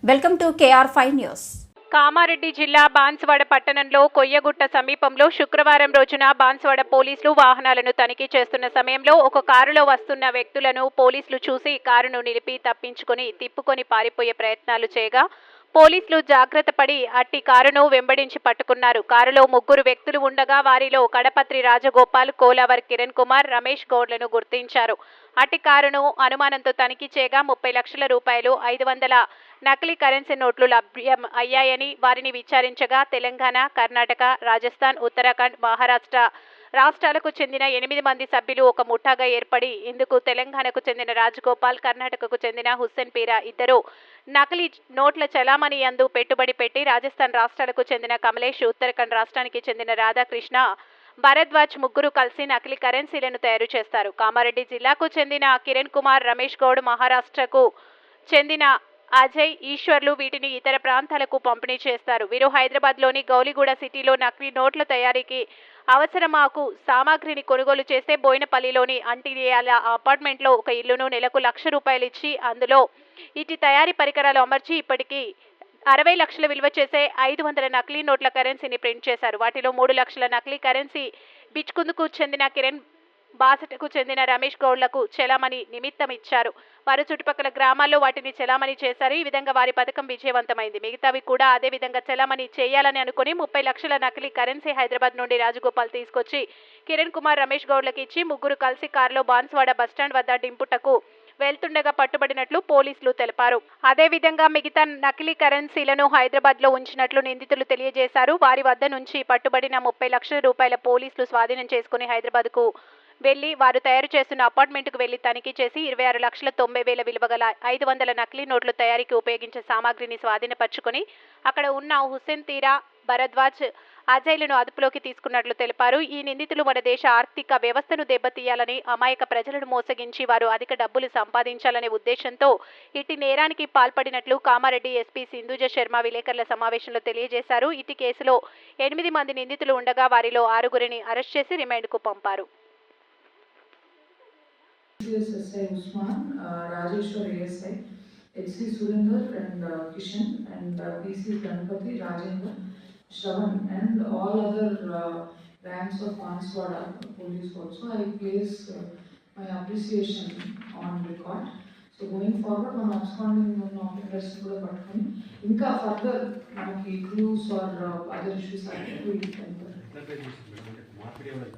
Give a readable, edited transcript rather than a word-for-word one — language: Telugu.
Welcome to KR5 news. Kamareddy జిల్లా బాన్సువాడ పట్టణంలో కొయ్యగుట్ట సమీపంలో శుక్రవారం రోజున బాన్సువాడ పోలీసులు వాహనాలను తనిఖీ చేస్తున్న సమయంలో ఒక కారులో వస్తున్న వ్యక్తులను పోలీసులు చూసి కారును నిలిపి తప్పించుకుని తిప్పుకొని పారిపోయే ప్రయత్నాలు చేయగా పోలీసులు జాగ్రత్త పడి అట్టి కారును వెంబడించి పట్టుకున్నారు. కారులో ముగ్గురు వ్యక్తులు ఉండగా వారిలో కడపత్రి రాజగోపాల్, కోలావర్ కిరణ్ కుమార్, రమేష్ గౌడ్లను గుర్తించారు. అట్టి కారును అనుమానంతో తనిఖీ చేయగా 30 లక్షల రూపాయలు, 500 నకిలీ కరెన్సీ నోట్లు లభ్యం అయ్యాయని వారిని విచారించగా తెలంగాణ, కర్ణాటక, రాజస్థాన్, ఉత్తరాఖండ్, మహారాష్ట్ర రాష్ట్రాలకు చెందిన 8 మంది సభ్యులు ఒక ముఠాగా ఏర్పడి ఇందుకు తెలంగాణకు చెందిన రాజగోపాల్, కర్ణాటకకు చెందిన హుస్సేన్ పీరా ఇద్దరు నకిలీ నోట్ల చలామణి యందు పెట్టుబడి పెట్టి రాజస్థాన్ రాష్ట్రాలకు చెందిన కమలేష్, ఉత్తరాఖండ్ రాష్ట్రానికి చెందిన రాధాకృష్ణ, భరద్వాజ్ ముగ్గురు కలిసి నకిలీ కరెన్సీలను తయారు చేస్తారు. కామారెడ్డి జిల్లాకు చెందిన కిరణ్ కుమార్, రమేష్ గౌడ్, మహారాష్ట్రకు చెందిన అజయ్, ఈశ్వర్లు వీటిని ఇతర ప్రాంతాలకు పంపిణీ చేస్తారు. వీరు హైదరాబాద్లోని గౌలిగూడ సిటీలో నకిలీ నోట్ల తయారీకి అవసరమాకు సామాగ్రిని కొనుగోలు చేస్తే బోయినపల్లిలోని అంటిరియాల అపార్ట్మెంట్లో ఒక ఇల్లును నెలకు ₹1,00,000 ఇచ్చి అందులో ఇటు తయారీ పరికరాలు అమర్చి ఇప్పటికీ 60 లక్షల విలువ చేసే 500 నకిలీ నోట్ల కరెన్సీని ప్రింట్ చేశారు. వాటిలో 3 లక్షల నకిలీ కరెన్సీ బిచ్కుందుకు చెందిన కిరణ్, బాసటకు చెందిన రమేష్ గౌడ్లకు చెలామణి నిమిత్తం ఇచ్చారు. వారు చుట్టుపక్కల గ్రామాల్లో వాటిని చెలామణి చేశారు. ఈ విధంగా వారి పథకం విజయవంతమైంది. మిగతావి కూడా అదే విధంగా చెలామణి చేయాలని అనుకుని 30 లక్షల నకిలీ కరెన్సీ హైదరాబాద్ నుండి రాజగోపాల్ తీసుకొచ్చి కిరణ్ కుమార్, రమేష్ గౌడ్లకు ఇచ్చి ముగ్గురు కలిసి కారులో బాన్సువాడ బస్టాండ్ వద్ద డింపుటకు వెళ్తుండగా పట్టుబడినట్లు పోలీసులు తెలిపారు. అదేవిధంగా మిగతా నకిలీ కరెన్సీలను హైదరాబాద్లో ఉంచినట్లు నిందితులు తెలియజేశారు. వారి వద్ద నుంచి పట్టుబడిన 30 లక్షల రూపాయల పోలీసులు స్వాధీనం చేసుకుని హైదరాబాద్కు వెళ్లి వారు తయారు చేస్తున్న అపార్ట్మెంట్కు వెళ్లి తనిఖీ చేసి 26,90,000 విలువ గల 500 నకిలీ నోట్ల తయారీకి ఉపయోగించే సామాగ్రిని స్వాధీనపరుచుకుని అక్కడ ఉన్న హుస్సేన్ తీరా, భరద్వాజ్, అజయ్లను అదుపులోకి తీసుకున్నట్లు తెలిపారు. ఈ నిందితులు మన దేశ ఆర్థిక వ్యవస్థను దెబ్బతీయాలని, అమాయక ప్రజలను మోసగించి వారు అధిక డబ్బులు సంపాదించాలనే ఉద్దేశంతో ఇటు నేరానికి పాల్పడినట్లు కామారెడ్డి ఎస్పీ సింధుజ శర్మ విలేకరుల సమావేశంలో తెలియజేశారు. ఇటు కేసులో 8 మంది నిందితులు ఉండగా వారిలో 6గురిని అరెస్ట్ చేసి రిమాండ్కు పంపారు. SI Usman, Rajeshwar ASI, HC Surinder and Kishan, and PC Ganpati, Rajendra, Shravan, and all other ranks of Banswada police also. I place my appreciation on record. So going forward, మనం absconding offenders కూడా పట్టుకొని ఇంకా further మనకి clues or other issues are we can